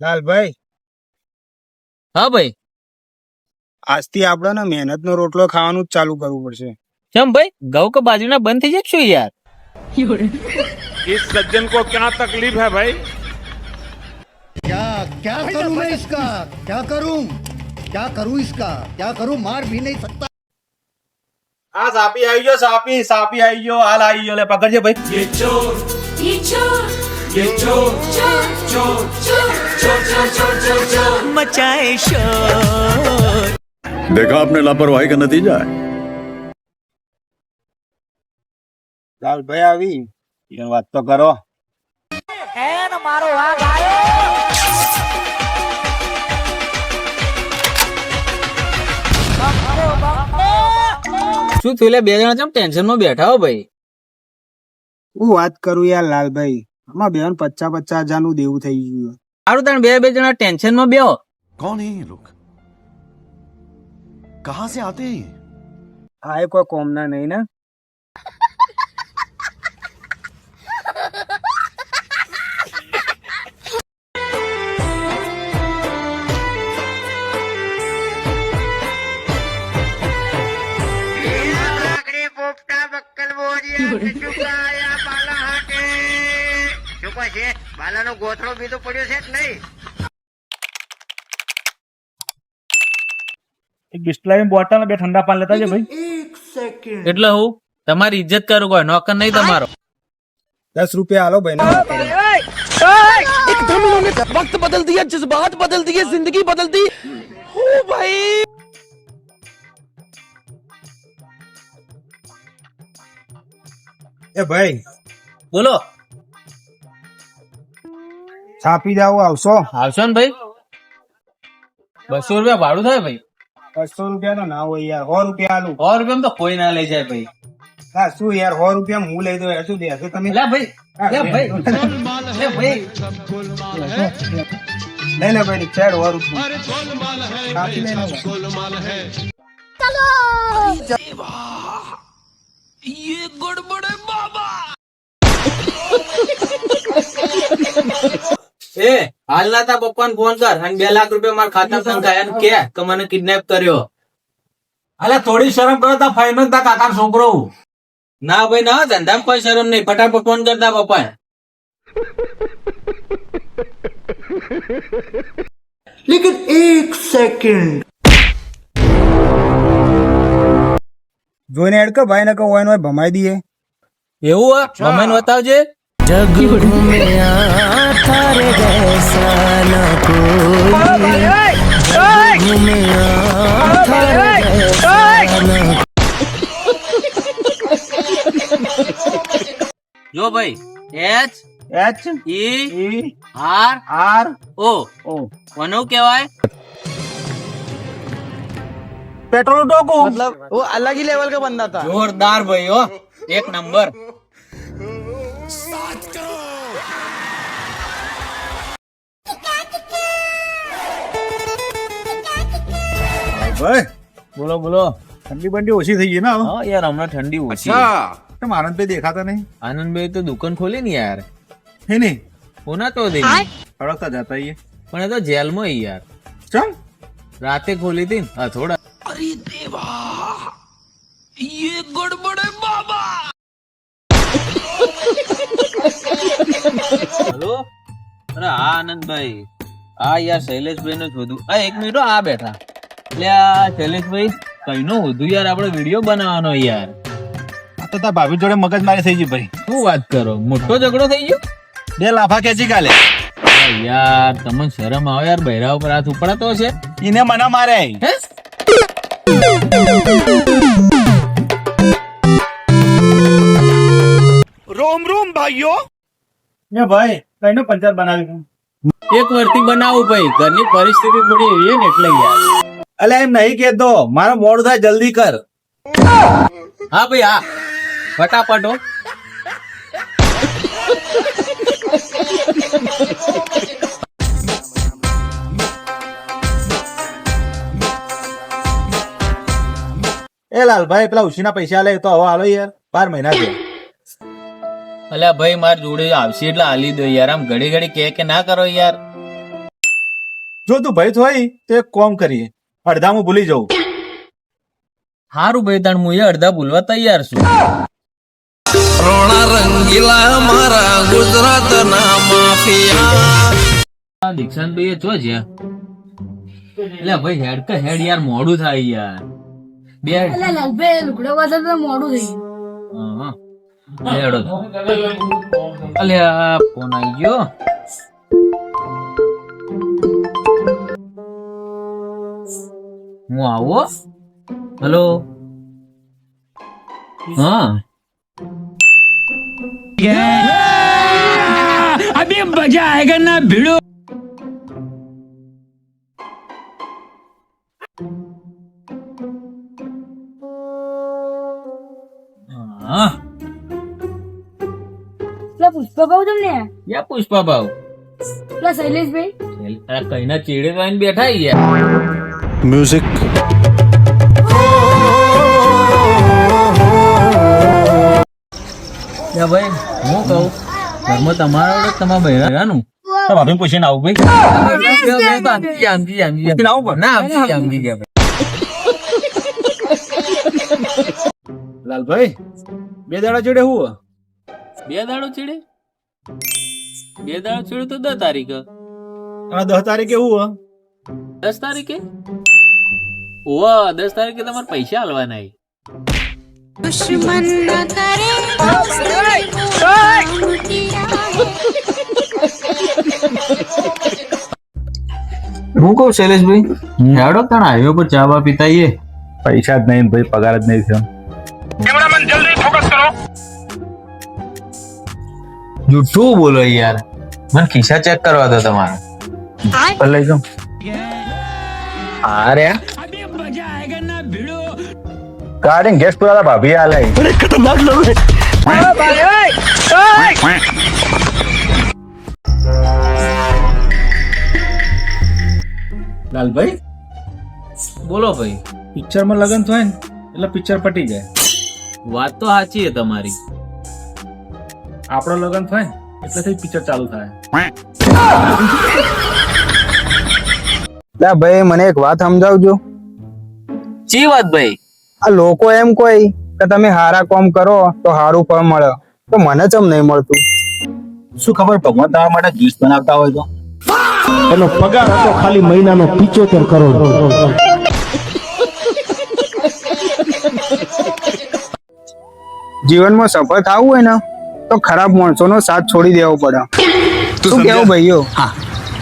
લાલભાઈ, હા ભાઈ. આજથી આપણે ને મહેનતનો રોટલો ખાવાનું જ ચાલુ કરવું પડશે. કેમ ભાઈ, ઘઉં કે બાજરીના બંધ થઈ જાય શું યાર? इस सज्जन को क्या तकलीफ है भाई? क्या क्या करूं मैं इसका क्या करूं इसका क्या करूं मार भी नहीं सकता। આ સાપી આવી ગયો, સાપી આવી ગયો, હાલ આવી ગયો. લે પકડજે ભાઈ. ये चोर ये चोर चोर चोर चोर चोर चोर चोर चोर मचाए शोर। देखा आपने लापरवाही का नतीजा है। લાલભાઈ આવી એની વાત તો કરો. શું થયું લે, બે જણા કેમ ટેન્શન માં બેઠા હો ભાઈ? હું વાત કરું યાર લાલભાઈ, આમાં બેન 50,000 નું દેવું થઈ ગયું. સારું, તમે બે જણા ટેન્શન માં બેહો. कौन है ये लोग? कहाँ से आते हैं? આ એ કોઈ કોમના નહીં ને. એક બિસ્લરી બોટલ બે ઠંડા પાણી લેતા છે ભાઈ. એટલે હું તમારી ઇજ્જત કરું, કોઈ નોકર નહીં તમારો. 10 રૂપિયા હાલો ભાઈ. एकदम इन्होंने वक्त बदल दिया, जज्बात बदल दिए, जिंदगी बदल दी। ओ भाई એ ભાઈ, બોલો. છાપી જાવ આવશો? આવશો ને ભાઈ. 200 રૂપિયા ભાડું થાય ભાઈ. 200 રૂપિયા તો ના હોય યાર, 100 રૂપિયા હાલું. 100 રૂપિયા તો કોઈ ના લઈ જાય ભાઈ. હા શું યાર, 100 રૂપિયા હું લઈ દઉં, શું દેશો તમે? લે ભાઈ, લે ભાઈ, લે ભાઈ. લઈ લે ભાઈ, ચાર 100 રૂપિયા છાપી લઈ લે. એ હાલ ના તા પપ્પાને ફોન કર અને 2 લાખ રૂપિયા મારા ખાતા સંખાય અને કે મને કિડનેપ કર્યો. અલે થોડી શરમ કરો. તા ફાઈનલ તા કાકા છોકરો. ના ભાઈ ના, ધંધામાં કોઈ શરમ નહીં. ફટાફટ ફોન કરતા પપ્પા. लेकिन एक सेकंड જોઈને એડ કે ભાઈ ને કહો હોય ભમાઈ દઈએ. એવું મમ્મી બતાવજે. જો ભાઈ, H H E E R R O O કોનું કહેવાય? પેટ્રોલ ટોકો. मतलब वो अलग ही लेवल का बंदा था। જોરદાર ભાઈ, હો એક નંબર. ભાઈ બોલો બોલો. ઠંડી બંડી ઓછી થઈ ગઈ ને હવે? હા યાર, હમણાં ઠંડી ઓછી. કેમ આનંદભાઈ દેખાતા નહીં? આનંદભાઈ તો દુકાન ખોલી ને યાર. હે નહીં કોના તો દે સળગતા જતા આઈએ. પણ એ તો જેલમાં ઈ યાર. ચમ રાતે ખોલી હતી ને થોડા. હેલો, અરે હા આનંદભાઈ, હા યાર શૈલેષભાઈ નું શોધું. એક મિનિટ હો, આ બેઠા. એટલે આ શૈલેષભાઈ કઈનો હોધું યાર, આપણે વિડીયો બનાવવાનો યાર. આ તો તાર ભાભી જોડે મગજ મારી થઈ ગઈ ભાઈ. શું વાત કરો, મોટો ઝઘડો થઈ ગયો? 2 લાફા ખેંચી કાલે. યાર તમને શરમ આવે યાર, બૈરા ઉપર હાથ ઉપડાતો છે. ઈને મને મારે. હે? रोम रोम भाइयों। ને ભાઈ કઈનો પંચાયત બનાવી. એક વર્ષથી બનાવું ભાઈ, ઘરની પરિસ્થિતિ થોડી એવી ને એટલે યાર. અલે એમ નહીં કેતો, મારો મોડું થાય, જલ્દી કર. હા ભાઈ હા, ફટાફટ હો. એ લાલભાઈ પેલા ઉછીના પૈસા લે તો હવે હાલો યાર, 12 મહિના થયા. અલ્યા ભાઈ મારી જોડે આવશે એટલે હાલી દો યાર, આમ ઘડી ઘડી કે ના કરો યાર. જો તું ભાઈ થોઈ તો એક કોમ કરીએ, અડધા હું ભૂલી જાઉં. હારું ભાઈ તાણ હું એ અડધા ભૂલવા તૈયાર છું. દીક્ષાંત ભાઈ ચો છે એટલે ભાઈ હેડ કે હેડ યાર મોડું થાય યાર. બે હા. હેડો અલ્યા ફોન આવી ગયો. હું આવો. હેલો. હા અભી મજા આયેગા ના ભીડો. હા પુષ્પા ભાવ તમને યા પુષ્પા ભાવ પેલા શૈલેષભાઈ કઈના ચેડે તો આઈને બેઠા યાર. म्यूजिक ભાઈ હું કહું ઘરમાં તમારા વડે તમારા બહેરાનું ભાભી પૂછીને આવું ભાઈ. લાલભાઈ 2 દાડા જોડે હું 2 દાડો ચેડે 2 દાડો ચેડે તો 10 તારીખ અને 10 તારીખે હું 10 તારીખે ઓવા 10 તારીખે તમારે પૈસા આલવાના. दुश्मन न करे હું કહું શૈલેષભાઈ હેડો તણ હાઈવે પર ચા બા પીતા આઈએ. પૈસા જ નહીં ભાઈ, પગાર જ નહીં થયો. જૂઠું બોલો યાર. મને ખિસ્સા ચેક કરવા દો તમારા. લઈ જાઉં. અરે ગાડી ગેસ પુરાલા ભાભી આ લઈ. ખતરનાક લોગ હે. લાલભાઈ બોલો ભાઈ. પિક્ચર માં લગન થાય ને એટલે પિક્ચર પટી જાય. વાત તો સાચી છે તમારી. આપણો લગન થાય એટલે પિક્ચર ચાલુ થાય. ભાઈ મને એક વાત સમજાવજો. ચી વાત ભાઈ? આ લોકો એમ કોઈ કે તમે હારા કામ કરો તો હારું ફળ મળે, તો મને ચમ નહીં મળતું? શું ખબર ભગવાન તમારા માટે જ્યુસ બનાવતા હોય તો? એનો પગાર હતો ખાલી મહિનાનો 75 કરોડ. જીવનમાં સફળ થવું હોય ને તો ખરાબ માણસોનો સાથ છોડી દેવો પડે. શું કેવું ભાઈઓ?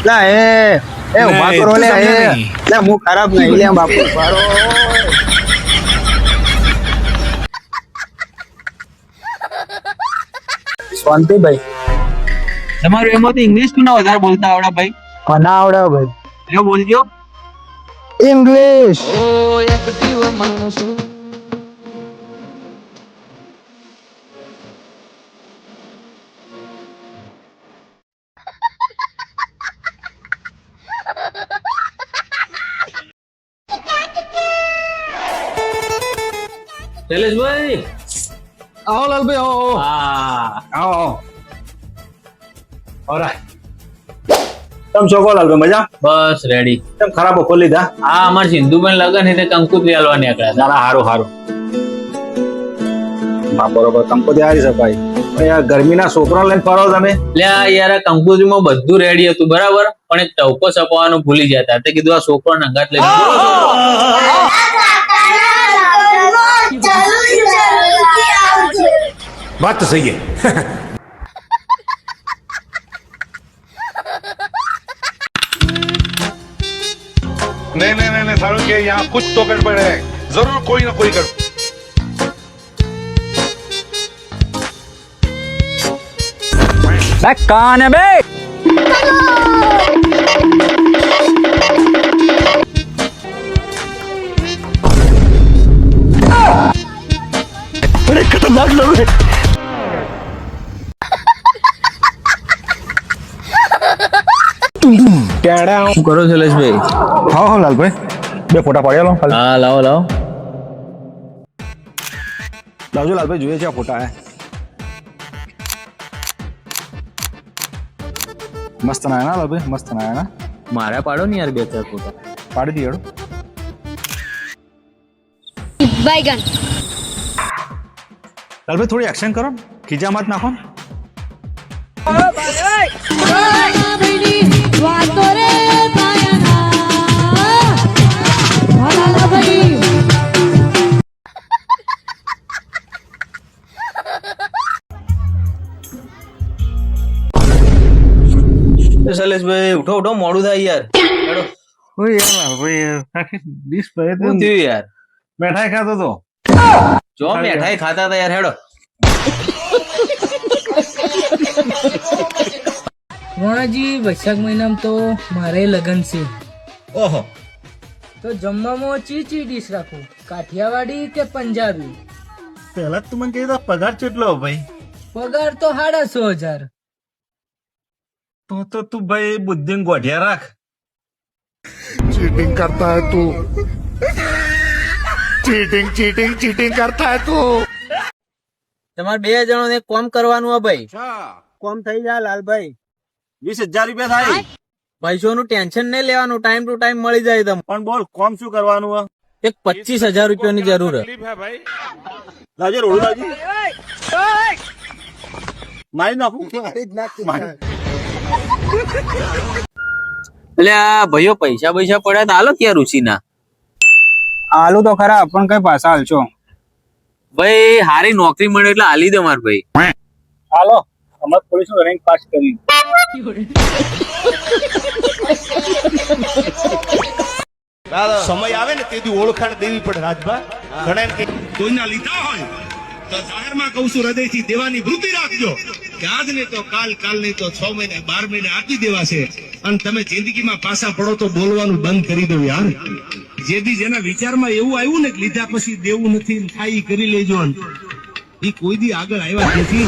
લા એ ઉભા કરો લે. હું ખરાબ નહીં લે બાપુ. શાંતિભાઈ તમારું એમાંથી ઇંગ્લિશ ના વધારે બોલતા આવડે ભાઈ? મને આવડે ભાઈ. જો બોલજો ઇંગ્લિશ. શૈલેષભાઈ આવો લાલભાઈ આવો. હા આવો. ઓરાય. તમ છો કો લાલભાઈ મજા? બસ રેડી. તમ ખરાબો ખોલી લીધા? હા અમાર સિંધુબેન લગન એટલે કંકુત્રી આલવા નીકળ્યા હતા. ના હારું હારું. હા બરોબર, કંકોત્રી આવી સફાઈ. યાર ગરમીના છોકરા લઈને ફરો તમે? એટલે યાર કંકુત્રીમાં બધું રેડી હતું બરાબર, પણ એક ટવકો સપાવવાનું ભૂલી ગયા હતા. તે કીધું આ છોકરો નંગાત લઈ बात तो सही है. नहीं नहीं नहीं सारू के यहाँ कुछ तो गड़बड़ है, जरूर कोई ना कोई गड़बड़. કાને બે खतरनाक लोग हैं. શું કરો શૈલેષભાઈ? હા હા લાલભાઈ 2 ફોટા પાડી લો. હા લાવો લાવો. લાવજો લાલભાઈ, જોઈએ છે આ ફોટા. મસ્ત ના લાલભાઈ, મસ્ત ના. મારા પાડો ને યાર 2-4 ફોટા. પાડી દઈએ હેડો. બાયગન લાલભાઈ થોડી એક્શન કરો ને, ખીજામાં જ નાખો ને. વાતો રે ભાયાના ભાઈ શૈલેષભાઈ ઉઠો ઉઠો, મોડું થાય યાર. હેડો. ઓય યાર ભાઈ આખી ડીશ પર શું થયું યાર? બેઠાઈ ખાતો તો. જો મીઠાઈ ખાતા હતા યાર. હેડો. રોણાજી વૈશાખ મહિનામાં તો મારે લગન છે. ઓહો, તો જમવામાં ચી ડીશ રાખું, કાઠિયાવાડી કે પંજાબી? પહેલા તું મને કહી દો પગાર કેટલો ભાઈ? પગાર તો 6,500. તો તું ભાઈ બુદ્ધિ ગોઠિયા રાખ. चीटिंग करता है तू चीटिंग करता है तू તમારે 2 જણોને એક કામ કરવાનું હે ભાઈ. કોમ થઈ જાય લાલભાઈ. 20,000 રૂપિયા થાય. પૈસાનું ટેન્શન નહીં લેવાનું, ટાઈમ ટુ ટાઈમ મળી જાય તમને. પણ બોલ કોમ શું કરવાનું હે? એક 25,000 રૂપિયાની જરૂર હે. લાજે રોડ લાજી મારી નાખું. એટલે આ ભાઈઓ પૈસા પડ્યા તો હાલો ક્યાં રુચિના. આલુ તો ખરા પણ કઈ પાછા હાલશો. ભાઈ હારી નોકરી મળે એટલે હાલી દે માર ભાઈ. હાલો અમાર પોલીસ નું રેન્ક પાસ કરી. સમય આવે ને તેથી ઓળખાણ દેવી પડે રાજભા. ઘણા એમ કે કોઈના લીધા હોય તો જાહેરમાં કહું છું હૃદયથી દેવાની વૃત્તિ રાખજો કે આજ નહીં તો કાલ નહીં તો 6 મહિને 12 મહિને આપી દેવા છે. અને તમે જિંદગીમાં પાછા પડો તો બોલવાનું બંધ કરી દો યાર. જેથી જેના વિચારમાં એવું આવ્યું ને કે લીધા પછી દેવું નથી, થાય ઈ કરી લેજો. એ કોઈ દી આગળ આવ્યા નથી.